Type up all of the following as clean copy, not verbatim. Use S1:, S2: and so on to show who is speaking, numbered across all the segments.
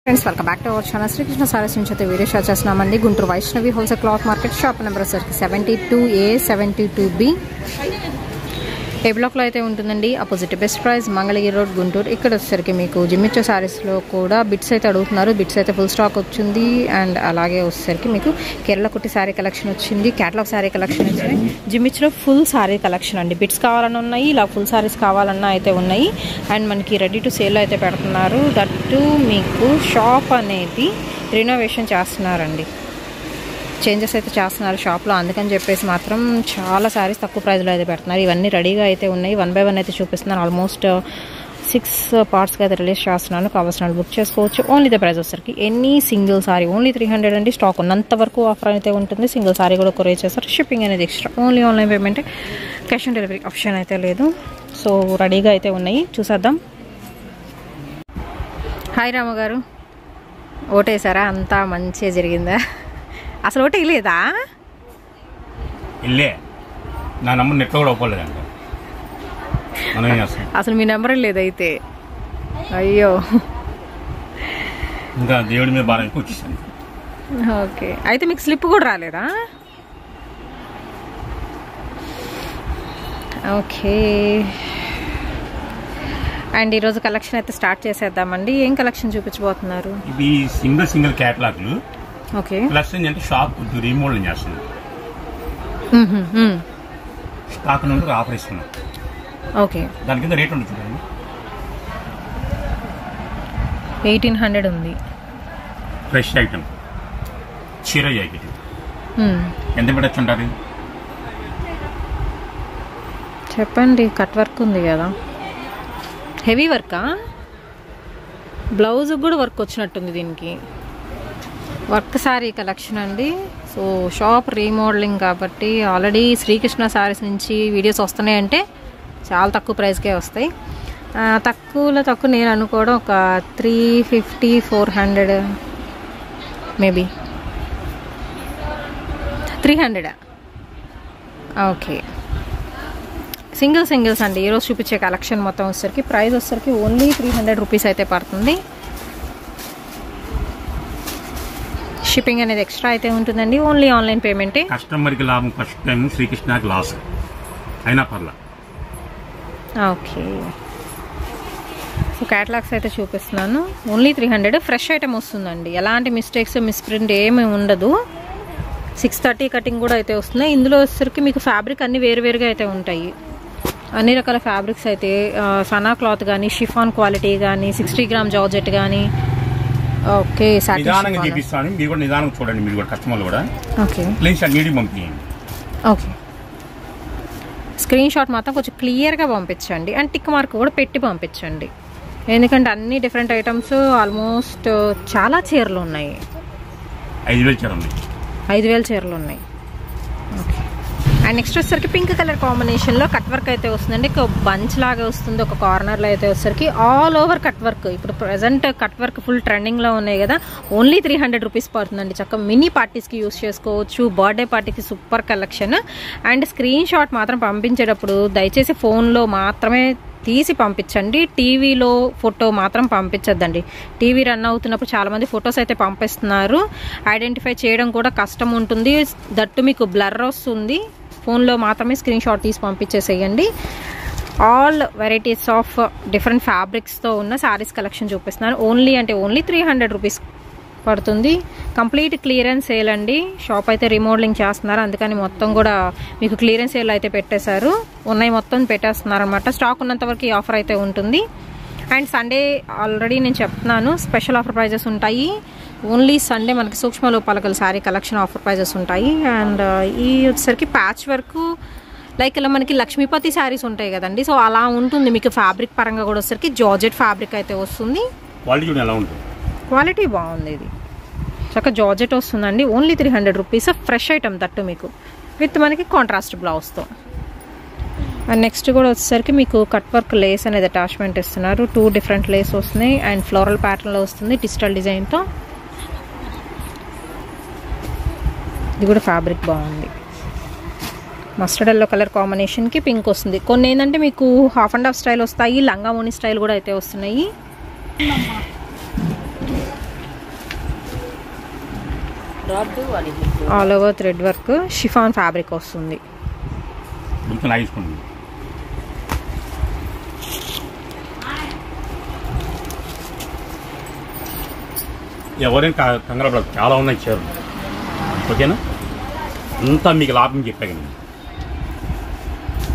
S1: Friends welcome back to our channel Srikrishna sarees నుంచి అయితే video share చేస్తున్నామండి. Guntur Vaishnavi wholesale cloth market shop number వచ్చేసరికి 72A 72B A బ్లాక్లో అయితే ఉంటుందండి. Opposite best price Mangalagiri road Guntur. ఇక్కడ వచ్చేసరికి మీకు జిమ్మిచ్చో శారీస్లో కూడా బిట్స్ అయితే అడుగుతున్నారు. బిట్స్ అయితే ఫుల్ స్టాక్ వచ్చింది. అండ్ అలాగే వచ్చేసరికి మీకు కేరళ కుట్టి శారీ కలెక్షన్ వచ్చింది, క్యాటలాగ్ శారీ కలెక్షన్ వచ్చింది. జిమ్మిచ్లో ఫుల్ శారీ కలెక్షన్ అండి. బిట్స్ కావాలన్నా ఉన్నాయి, ఇలా ఫుల్ శారీస్ కావాలన్నా అయితే ఉన్నాయి. అండ్ మనకి రెడీ టు సేల్ అయితే పెడుతున్నారు. దట్టు మీకు షాప్ అనేది రినోవేషన్ చేస్తున్నారండి, చేంజెస్ అయితే చేస్తున్నారు షాప్లో. అందుకని చెప్పేసి మాత్రం చాలా శారీస్ తక్కువ ప్రైస్లో అయితే పెడుతున్నారు. ఇవన్నీ రెడీగా అయితే ఉన్నాయి. 1 by 1 అయితే చూపిస్తున్నాను. ఆల్మోస్ట్ 6 పార్ట్స్గా అయితే రిలీజ్ చేస్తున్నాను. కావాల్సిన బుక్ చేసుకోవచ్చు. ఓన్లీ ద ప్రైస్ వచ్చరికి ఎనీ సింగిల్ సారీ ఓన్లీ 300 అండి. స్టాక్ ఉన్నంత వరకు ఆఫర్ అయితే ఉంటుంది. సింగిల్ సారీ కూడా కొరియర్ చేస్తారు. షిప్పింగ్ అనేది extra. Only online payment, cash on delivery option అయితే లేదు. సో రెడీగా అయితే ఉన్నాయి, చూసేద్దాం. హాయ్ రామ గారు, ఓటేసారా? అంతా మంచిగా జరిగిందా? అసలు ఓటే లేదా?
S2: ఇల్లే నా నంబర్ నెట్లో కూడా ఒప్పుకోలేదంట.
S1: అసలు మీ నెంబర్ లేదైతే? అయ్యో,
S2: ఇంకా దేవుడి మీద బాగా వచ్చేసాను.
S1: ఓకే, అయితే మీకు స్లిప్ కూడా రాలేదా? ఓకే, అండ్ ఈరోజు కలెక్షన్ అయితే స్టార్ట్ చేసేద్దామండి. ఏం కలెక్షన్ చూపించబోతున్నారు?
S2: ఇవి సింగిల్ క్యాటలాగ్లు.
S1: ఓకే,
S2: ప్లస్ ఏంటంటే షాప్ రీమోడలింగ్ చేస్తున్నాం. స్టాక్ నుండి ఆఫర్ ఇస్తున్నాం.
S1: ఓకే,
S2: దాని కింద రేట్ ఉంటుంది చూడండి.
S1: 1800 ఉంది.
S2: ఫ్రెష్ ఐటమ్, చీర జాకెట్ ఎంత పెట్టచ్చు అంటారు?
S1: చెప్పండి. కట్ వర్క్ ఉంది కదా, హెవీ వర్కా? బ్లౌజ్ కూడా వర్క్ వచ్చినట్టుంది దీనికి. వర్క్ శారీ కలెక్షన్ అండి. సో షాప్ రీమోడలింగ్ కాబట్టి ఆల్రెడీ శ్రీకృష్ణ శారీస్ నుంచి వీడియోస్ వస్తున్నాయంటే చాలా తక్కువ ప్రైస్కే వస్తాయి. తక్కువలో తక్కువ నేను అనుకోవడం ఒక 350-400, మేబీ 300. ఓకే, సింగిల్స్ అండి. ఈరోజు చూపించే కలెక్షన్ మొత్తం వచ్చేసరికి ప్రైస్ వచ్చేసరికి ఓన్లీ 300 రూపీస్ అయితే పడుతుంది. షిప్పింగ్ అనేది ఎక్స్ట్రా అయితే ఉంటుందండి. ఓన్లీ ఆన్లైన్ పేమెంటే.
S2: కస్టమర్కి లాభం, ఫస్ట్ టైం శ్రీకృష్ణకి లాస్ అయినా పర్లా.
S1: ఓకే, సో క్యాటలాగ్స్ అయితే చూపిస్తున్నాను. ఓన్లీ 300. ఫ్రెష్ ఐటమ్ వస్తుందండి. ఎలాంటి మిస్టేక్స్, మిస్ప్రింట్ ఏమి ఉండదు. 630 కటింగ్ కూడా అయితే వస్తున్నాయి. ఇందులో వచ్చేసరికి మీకు ఫ్యాబ్రిక్ అన్ని వేరువేరుగా అయితే ఉంటాయి. అన్ని రకాల ఫ్యాబ్రిక్స్ అయితే సనా క్లాత్ కానీ, షిఫాన్ క్వాలిటీ కానీ, 60 గ్రామ్ జార్జెట్ కానీ. ఓకే,
S2: నిదానంగా చూపిస్తాను. మీరు కూడా నిదానంగా చూడండి. మీరు కూడా కస్టమర్లు కూడా.
S1: ఓకే,
S2: ప్లీజ్ నీడి పంపించండి.
S1: ఓకే, స్క్రీన్ షాట్ మాత్రం కొంచెం క్లియర్గా పంపించండి. అండ్ టిక్ మార్క్ కూడా పెట్టి పంపించండి. ఎందుకంటే అన్ని డిఫరెంట్ ఐటమ్స్, ఆల్మోస్ట్ చాలా చీరలు ఉన్నాయి.
S2: 5000 చీరలు ఉన్నాయి.
S1: 5000 చీరలు ఉన్నాయి. ఓకే, అండ్ నెక్స్ట్ వచ్చేసరికి పింక్ కలర్ కాంబినేషన్లో కట్ వర్క్ అయితే వస్తుందండి. ఒక బంచ్ లాగా వస్తుంది. ఒక కార్నర్లో అయితే వచ్చేసరికి ఆల్ ఓవర్ కట్ వర్క్. ఇప్పుడు ప్రజెంట్ కట్ వర్క్ ఫుల్ ట్రెండింగ్లో ఉన్నాయి కదా. ఓన్లీ 300 రూపీస్ పడుతుందండి. చక్కగా మినీ పార్టీస్కి యూస్ చేసుకోవచ్చు. బర్త్డే పార్టీకి super collection. And screen shot మాత్రం పంపించేటప్పుడు దయచేసి ఫోన్లో మాత్రమే తీసి పంపించండి. టీవీలో ఫోటో మాత్రం పంపించద్దండి. టీవీ రన్ అవుతున్నప్పుడు చాలామంది ఫొటోస్ అయితే పంపిస్తున్నారు. ఐడెంటిఫై చేయడం కూడా కష్టం ఉంటుంది. దట్టు మీకు బ్లర్ వస్తుంది. ఫోన్లో మాత్రమే స్క్రీన్ షాట్ తీసి పంపించేసేయండి. ఆల్ వెరైటీస్ ఆఫ్ డిఫరెంట్ ఫ్యాబ్రిక్స్తో ఉన్న శారీస్ కలెక్షన్ చూపిస్తున్నారు. ఓన్లీ 300 రూపీస్ పడుతుంది. కంప్లీట్ క్లియరెన్స్ సేల్ అండి. షాప్ అయితే రీమోడలింగ్ చేస్తున్నారు. అందుకని మొత్తం కూడా మీకు క్లియరెన్స్ సేల్ అయితే పెట్టేశారు. ఉన్నాయి మొత్తం పెట్టేస్తున్నారు అనమాట. స్టాక్ ఉన్నంత వరకు ఈ ఆఫర్ అయితే ఉంటుంది. అండ్ సండే ఆల్రెడీ నేను చెప్తున్నాను, స్పెషల్ ఆఫర్ ప్రైజెస్ ఉంటాయి. ఓన్లీ సండే మనకి సూక్ష్మ లోపాలకల శారీ కలెక్షన్ ఆఫర్ ప్రైజెస్ ఉంటాయి. అండ్ ఈ వచ్చేసరికి ప్యాచ్ వర్క్ లైక్ ఇలా మనకి లక్ష్మీపతి శారీస్ ఉంటాయి కదండి. సో అలా ఉంటుంది. మీకు ఫ్యాబ్రిక్ పరంగా కూడా వచ్చేసరికి జార్జెట్ ఫ్యాబ్రిక్ అయితే వస్తుంది. క్వాలిటీ బాగుంది. ఇది చక్కగా జార్జెట్ వస్తుందండి. Only 300 rupees. Fresh item that మీకు విత్ మనకి కాంట్రాస్ట్ బ్లౌజ్తో. అండ్ నెక్స్ట్ కూడా వచ్చేసరికి మీకు కట్ వర్క్ లేస్ అనేది అటాచ్మెంట్ ఇస్తున్నారు. 2 డిఫరెంట్ లేస్ వస్తున్నాయి. అండ్ ఫ్లోరల్ ప్యాటర్న్లో వస్తుంది డిజిటల్ డిజైన్తో. ఇది కూడా ఫ్యాబ్రిక్ బాగుంది. మస్టర్డ్ ఎల్లో కలర్ కాంబినేషన్కి పింక్ వస్తుంది. కొన్ని ఏంటంటే మీకు హాఫ్ అండ్ హాఫ్ స్టైల్ వస్తాయి. లంగా ఓని స్టైల్ కూడా అయితే వస్తున్నాయి. All over thread work chiffon fabric వస్తుంది.
S2: ఎవరైనా కంగారు పడదు, చాలా ఉన్నాయి ఇచ్చారు. ఓకేనా, అంతా మీకు లాభం చెప్పాను.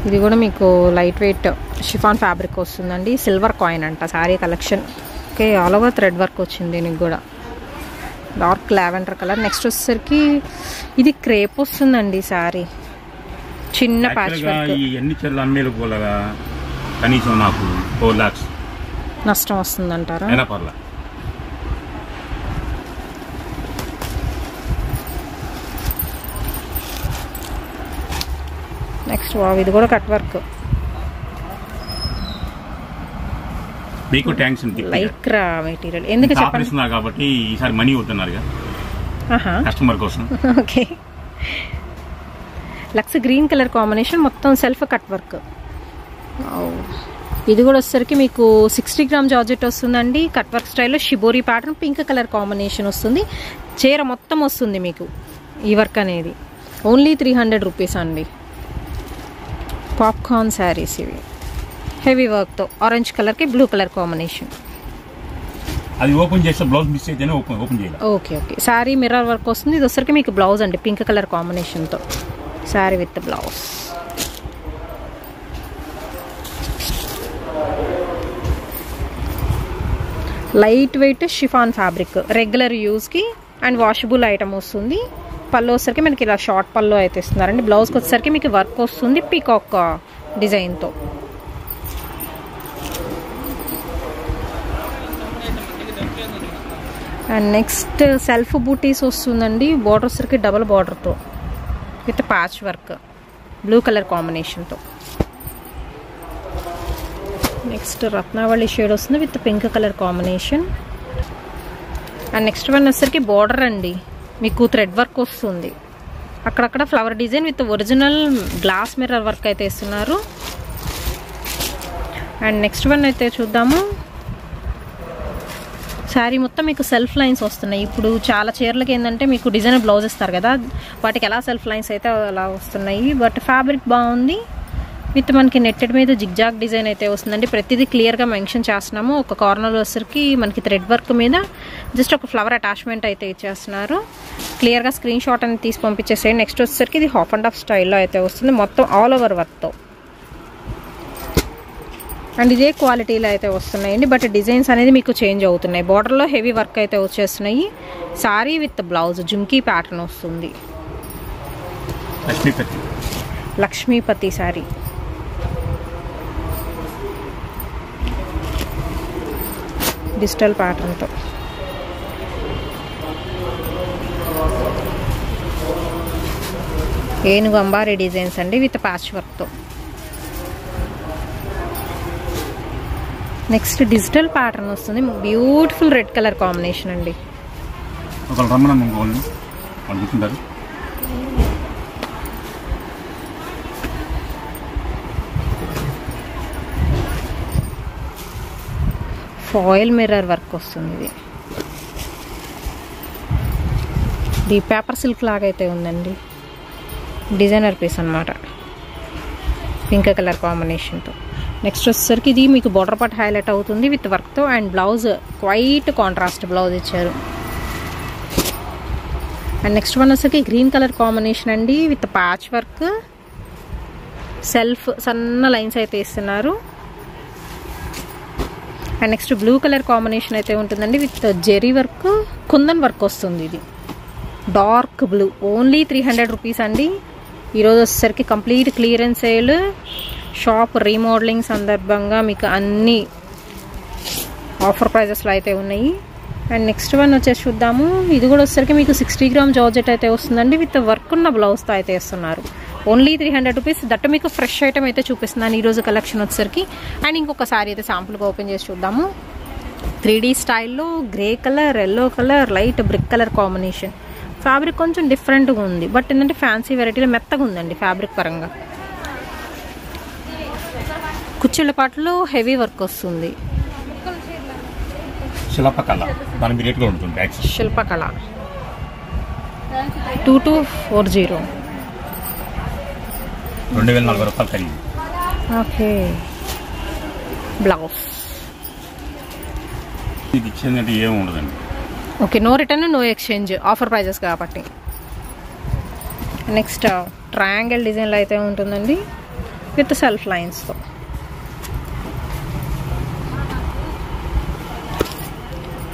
S1: ఇది కూడా మీకు లైట్ వెయిట్ షిఫాన్ ఫ్యాబ్రిక్ వస్తుందండి. సిల్వర్ కాయిన్ అంట sari collection. Okay, all over thread work వచ్చింది. దీనికి కూడా డార్క్ లావెండర్ కలర్. నెక్స్ట్ వచ్చేసరికి ఇది క్రేప్ వస్తుందండి శారీ, చిన్న ప్యాచ్ వర్క్.
S2: ఈ అన్ని చీరలు అమ్మేలు కూడా కనీసం నాకు 4 lakhs
S1: నష్టం వస్తుందంటారా?
S2: అయినా పర్లా.
S1: నెక్స్ట్ ఇది కూడా కట్ వర్క్.
S2: మీకు థ్యాంక్స్
S1: లైక్రా మెటీరియల్ ఎందుకు చెప్పండి
S2: కాబట్టి ఈసారి మనీ వద్దన్నారు కస్టమర్ కోసం.
S1: ఓకే, లక్స్ గ్రీన్ కలర్ కాంబినేషన్, మొత్తం సెల్ఫ్ కట్ వర్క్. ఇది కూడా వచ్చేసరికి మీకు 60 grams జార్జెట్ వస్తుందండి. కట్ వర్క్ స్టైల్లో shibori pattern, pink colour combination వస్తుంది. చీర మొత్తం వస్తుంది మీకు ఈ వర్క్ అనేది. ఓన్లీ 300 రూపీస్ అండి. పాప్కార్న్ శారీస్ ఇవి, హెవీ వర్క్తో ఆరెంజ్ కలర్కి బ్లూ కలర్ కాంబినేషన్.
S2: అది ఓపెన్ చేస్తే బ్లౌజ్ మిస్ అయితేనే ఓపెన్ చేయాలి.
S1: Okay okay, sari mirror work వస్తుంది. ఇది వచ్చరికి మీకు బ్లౌజ్ అండి, పింక్ కలర్ కాంబినేషన్తో sari with blouse. Light weight chiffon fabric, regular యూస్కి అండ్ వాషబుల్ ఐటమ్ వస్తుంది. పళ్ళు వచ్చేసరికి మనకి ఇలా షార్ట్ పళ్ళు అయితే ఇస్తున్నారండి. బ్లౌజ్కి వచ్చేసరికి మీకు వర్క్ వస్తుంది పీకాక్ డిజైన్తో. అండ్ నెక్స్ట్ సెల్ఫ్ బూటీస్ వస్తుందండి. బార్డర్ వచ్చేసరికి డబుల్ బార్డర్తో with patch work, blue colour కాంబినేషన్తో. నెక్స్ట్ రత్నావళి షేడ్ వస్తుంది with pink colour combination. And next one వచ్చేసరికి బార్డర్ అండి, మీకు థ్రెడ్ వర్క్ వస్తుంది. అక్కడక్కడ flower design with original glass mirror work అయితే ఇస్తున్నారు. అండ్ నెక్స్ట్ వన్ అయితే చూద్దాము. శారీ మొత్తం మీకు సెల్ఫ్ లైన్స్ వస్తున్నాయి. ఇప్పుడు చాలా చీరలకి ఏంటంటే మీకు డిజైనర్ బ్లౌజ్ ఇస్తారు కదా, వాటికి ఎలా సెల్ఫ్ లైన్స్ అయితే అలా వస్తున్నాయి. బట్ ఫ్యాబ్రిక్ బాగుంది. విత్ మనకి నెట్టెడ్ మీద జిగ్జాగ్ డిజైన్ అయితే వస్తుందండి. ప్రతిదీ క్లియర్గా మెన్షన్ చేస్తున్నాము. ఒక కార్నర్ వచ్చరికి మనకి థ్రెడ్ వర్క్ మీద జస్ట్ ఒక ఫ్లవర్ అటాచ్మెంట్ అయితే ఇచ్చేస్తున్నారు. క్లియర్గా స్క్రీన్ షాట్ అనేది తీసి పంపించేసేయండి. నెక్స్ట్ వచ్చేసరికి ఇది హాఫ్ అండ్ హాఫ్ స్టైల్లో అయితే వస్తుంది, మొత్తం ఆల్ ఓవర్ వర్క్తో. అండ్ ఇదే క్వాలిటీలో అయితే వస్తున్నాయండి. బట్ డిజైన్స్ అనేది మీకు చేంజ్ అవుతున్నాయి. బార్డర్లో హెవీ వర్క్ అయితే వచ్చేస్తున్నాయి. Sorry with blouse jhumki pattern వస్తుంది. లక్ష్మీపతి సారీ. డిజిటల్ ప్యాటర్న్తో ఏనుగు అంబారీ డిజైన్స్ అండి విత్ ప్యాచ్ వర్క్తో. నెక్స్ట్ డిజిటల్ ప్యాటర్న్ వస్తుంది, బ్యూటిఫుల్ రెడ్ కలర్ కాంబినేషన్ అండి. ఫాయిల్ మిర్రర్ వర్క్ వస్తుంది. ఇది పేపర్ సిల్క్ లాగా అయితే ఉందండి. డిజైనర్ పీస్ అన్నమాట, పింక్ కలర్ కాంబినేషన్తో. నెక్స్ట్ వచ్చేసరికి ఇది మీకు బోర్డర్ పార్ట్ హైలైట్ అవుతుంది విత్ వర్క్తో. And blouse quiet contrast blouse ఇచ్చారు. అండ్ నెక్స్ట్ వన్ వచ్చేసరికి గ్రీన్ కలర్ కాంబినేషన్ అండి విత్ ప్యాచ్ వర్క్, సెల్ఫ్ సన్న లైన్స్ అయితే ఇస్తున్నారు. And next blue colour combination అయితే ఉంటుందండి with zari work, kundan work వస్తుంది. ఇది డార్క్ బ్లూ, ఓన్లీ 300 రూపీస్ అండి. ఈరోజు వచ్చేసరికి complete clearance sale, shop remodelling సందర్భంగా మీకు అన్ని ఆఫర్ ప్రైజెస్లో అయితే ఉన్నాయి. అండ్ నెక్స్ట్ వన్ వచ్చేసి చూద్దాము. ఇది కూడా వచ్చేసరికి మీకు 60 గ్రామ్ జార్జెట్ అయితే వస్తుందండి విత్ వర్క్ ఉన్న బ్లౌజ్తో అయితే ఇస్తున్నారు. Only 300 rupees. దట్ మీకు ఫ్రెష్ ఐటమ్ అయితే చూపిస్తున్నాను ఈరోజు కలెక్షన్ వచ్చేసరికి. అండ్ ఇంకొక సారీ అయితే శాంపుల్గా ఓపెన్ చేసి చూద్దాము. 3D స్టైల్లో grey colour, yellow colour, light brick colour combination. Fabric కొంచెం డిఫరెంట్గా ఉంది, బట్ ఏంటంటే ఫ్యాన్సీ వెరైటీలో మెత్తగా ఉందండి ఫ్యాబ్రిక్ పరంగా. కుచ్చిళ్ళ పాటలో హెవీ వర్క్ వస్తుంది.
S2: శిల్పకళ.
S1: 2240.
S2: 2040 రూపాయలు ఖరీదు.
S1: ఓకే. బ్లౌజ్
S2: ఇది ఇచ్చిందంటే ఏమి ఉండదండి.
S1: Okay, no return no exchange, offer prices కాబట్టి. నెక్స్ట్ ట్రయాంగిల్ డిజైన్లో అయితే ఉంటుందండి విత్ సెల్ఫ్ లైన్స్తో.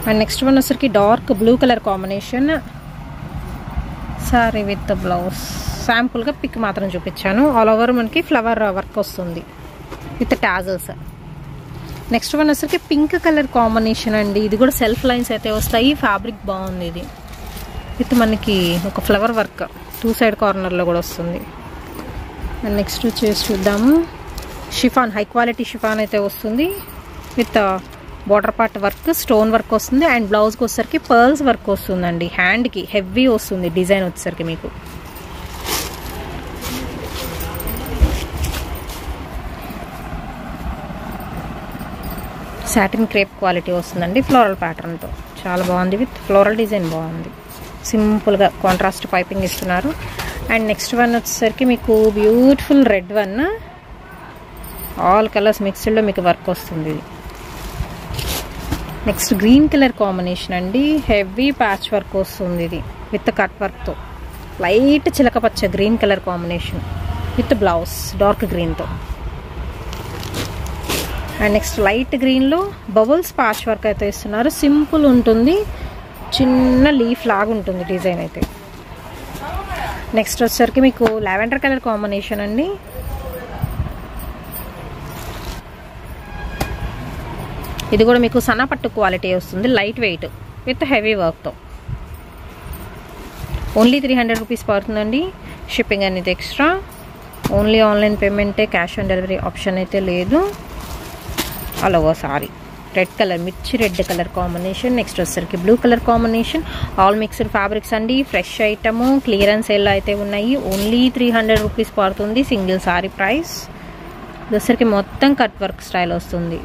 S1: అండ్ నెక్స్ట్ వన్ వచ్చరికి dark blue colour combination sari with blouse. శాంపుల్గా పిక్ మాత్రం చూపించాను. ఆల్ ఓవర్ మనకి ఫ్లవర్ వర్క్ వస్తుంది విత్ టాజల్స్. నెక్స్ట్ వన్ వచ్చరికి పింక్ కలర్ కాంబినేషన్ అండి. ఇది కూడా సెల్ఫ్ లైన్స్ అయితే వస్తాయి. ఫ్యాబ్రిక్ బాగుంది. ఇది విత్ మనకి ఒక ఫ్లవర్ వర్క్ 2 సైడ్ కార్నర్లో కూడా వస్తుంది. అండ్ నెక్స్ట్ వచ్చేసి చూద్దాము. షిఫాన్, హై క్వాలిటీ షిఫాన్ అయితే వస్తుంది with border part work, stone work వస్తుంది. అండ్ బ్లౌజ్కి వచ్చేసరికి పర్ల్స్ వర్క్ వస్తుందండి. హ్యాండ్కి హెవీ వస్తుంది డిజైన్ వచ్చేసరికి మీకు. సాటిన్ క్రేప్ క్వాలిటీ వస్తుందండి ఫ్లోరల్ ప్యాటర్న్తో. చాలా బాగుంది. విత్ ఫ్లోరల్ డిజైన్ బాగుంది. సింపుల్గా కాంట్రాస్ట్ పైపింగ్ ఇస్తున్నారు. అండ్ నెక్స్ట్ వన్ వచ్చేసరికి మీకు beautiful red one, all colours మిక్స్డ్లో మీకు వర్క్ వస్తుంది. నెక్స్ట్ గ్రీన్ కలర్ కాంబినేషన్ అండి. హెవీ ప్యాచ్ వర్క్ వస్తుంది ఇది విత్ కట్ వర్క్తో. లైట్ చిలకపచ్చ green colour combination with blouse dark గ్రీన్తో. అండ్ నెక్స్ట్ లైట్ గ్రీన్లో బబుల్స్ ప్యాచ్ వర్క్ అయితే ఇస్తున్నారు. సింపుల్ ఉంటుంది, చిన్న లీఫ్ లాగా ఉంటుంది డిజైన్ అయితే. నెక్స్ట్ వచ్చేసరికి మీకు లావెండర్ కలర్ కాంబినేషన్ అండి. ఇది కూడా మీకు సన్నపట్టు క్వాలిటీ వస్తుంది. లైట్ వెయిట్ విత్ హెవీ వర్క్తో. ఓన్లీ 300 రూపీస్ పడుతుందండి. షిప్పింగ్ అనేది ఎక్స్ట్రా. ఓన్లీ ఆన్లైన్ పేమెంటే, క్యాష్ ఆన్ డెలివరీ ఆప్షన్ అయితే లేదు. All over sari red colour, మిర్చి రెడ్ కలర్ కాంబినేషన్. నెక్స్ట్ వచ్చేసరికి blue colour combination. All mixed fabrics అండి. ఫ్రెష్ ఐటము, క్లియరెన్స్ సేల్ అయితే ఉన్నాయి. ఓన్లీ 300 రూపీస్ పడుతుంది సింగిల్ సారీ ప్రైస్. వచ్చేసరికి మొత్తం కట్ వర్క్ స్టైల్ వస్తుంది.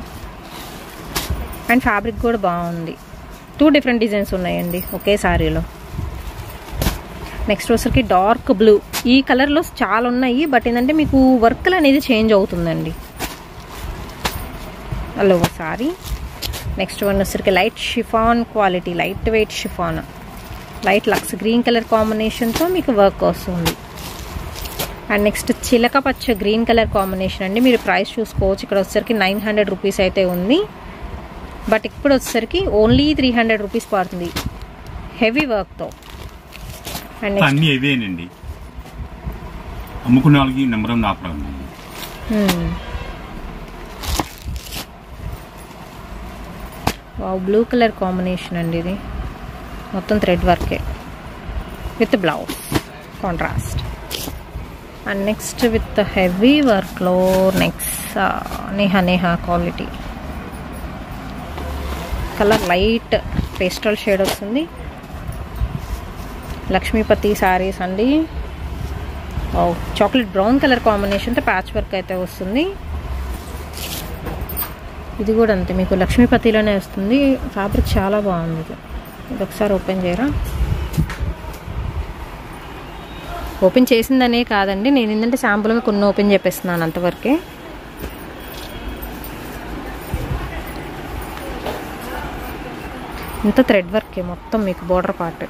S1: అండ్ ఫ్యాబ్రిక్ కూడా బాగుంది. 2 డిఫరెంట్ డిజైన్స్ ఉన్నాయండి ఒకే సారీలో. నెక్స్ట్ వచ్చేసరికి డార్క్ బ్లూ. ఈ కలర్లో చాలా ఉన్నాయి, బట్ ఏంటంటే మీకు వర్క్లు అనేది చేంజ్ అవుతుందండి. Hello sorry. నెక్స్ట్ వన్ వచ్చేసరికి light chiffon quality, light weight chiffon, light లక్స్ గ్రీన్ కలర్ కాంబినేషన్తో మీకు వర్క్ వస్తుంది. అండ్ నెక్స్ట్ చిలక పచ్చ గ్రీన్ కలర్ కాంబినేషన్ అండి. మీరు ప్రైస్ చూసుకోవచ్చు. ఇక్కడ వచ్చేసరికి 900 రూపీస్ అయితే ఉంది, బట్ ఇప్పుడు వచ్చేసరికి ఓన్లీ 300 రూపీస్ పడుతుంది హెవీ వర్క్తో. అండ్
S2: అన్నీ ఇవేనండి. అమ్ముకునే వాళ్ళకి నెంబర్ ఉంది ఆఫర్ ఉంది.
S1: బ్లూ కలర్ కాంబినేషన్ అండి. ఇది మొత్తం థ్రెడ్ వర్కే with blouse contrast. And next with heavy వర్క్లో next Neha quality colour, light pastel shade వస్తుంది. లక్ష్మీపతి శారీస్ అండి. చాక్లెట్ బ్రౌన్ కలర్ కాంబినేషన్తో ప్యాచ్ వర్క్ అయితే వస్తుంది. ఇది కూడా అంతే మీకు లక్ష్మీపతిలోనే వస్తుంది. ఫ్యాబ్రిక్ చాలా బాగుంది. ఇది ఒకసారి ఓపెన్ చేయరా. ఓపెన్ చేసిందనే కాదండి, నేను ఏంటంటే శాంపుల్గా కొన్ని ఓపెన్ చేపిస్తున్నాను అంతవరకే. ఇంత థ్రెడ్ వర్కే మొత్తం మీకు border part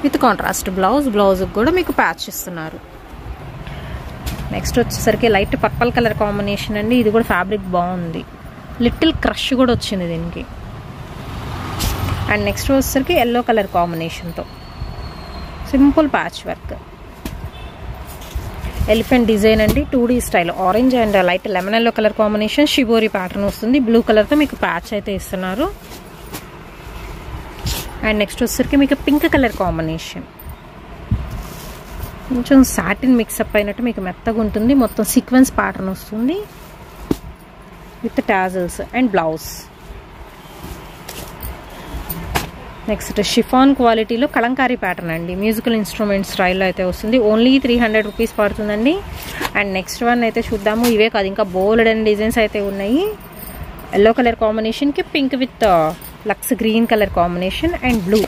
S1: with contrast blouse కూడా మీకు ప్యాచ్ ఇస్తున్నారు. నెక్స్ట్ వచ్చేసరికి లైట్ పర్పల్ కలర్ కాంబినేషన్ అండి. ఇది కూడా ఫ్యాబ్రిక్ బాగుంది. లిటిల్ క్రష్ కూడా వచ్చింది దీనికి. అండ్ నెక్స్ట్ వచ్చేసరికి ఎల్లో కలర్ కాంబినేషన్తో simple patch work, elephant design అండి. 2D style, orange and light lemon yellow colour combination. Shibori pattern వస్తుంది. బ్లూ కలర్తో మీకు ప్యాచ్ అయితే ఇస్తున్నారు. అండ్ నెక్స్ట్ వచ్చేసరికి మీకు పింక్ కలర్ కాంబినేషన్, కొంచెం సాటిన్ మిక్సప్ అయినట్టు మీకు మెత్తగా ఉంటుంది. మొత్తం సీక్వెన్స్ ప్యాటర్న్ వస్తుంది with tassels and blouse. Next chiffon క్వాలిటీలో కలంకారీ ప్యాటర్న్ అండి. మ్యూజికల్ ఇన్స్ట్రుమెంట్ స్టైల్లో అయితే వస్తుంది. ఓన్లీ 300 రూపీస్ పడుతుందండి. అండ్ నెక్స్ట్ వన్ అయితే చూద్దాము. ఇవే కాదు, ఇంకా బోల్డ్ అండ్ డిజైన్స్ అయితే ఉన్నాయి. ఎల్లో కలర్ కాంబినేషన్కి pink with lux green colour combination and blue.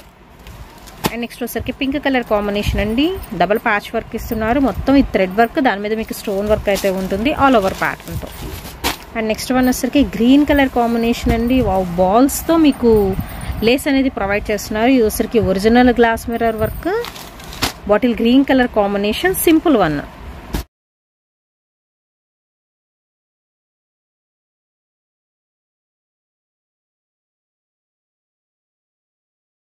S1: And next వచ్చేసరికి పింక్ కలర్ కాంబినేషన్ అండి. డబల్ ప్యాచ్ వర్క్ ఇస్తున్నారు. మొత్తం ఈ థ్రెడ్ వర్క్, దాని మీద మీకు స్టోన్ వర్క్ అయితే ఉంటుంది ఆల్ ఓవర్ ప్యాటర్న్తో. అండ్ నెక్స్ట్ వన్ వచ్చేసరికి గ్రీన్ కలర్ కాంబినేషన్ అండి. బాల్స్తో మీకు లేస్ అనేది ప్రొవైడ్ చేస్తున్నారు. ఇది వచ్చేసరికి original glass mirror work, bottle green colour combination, simple one.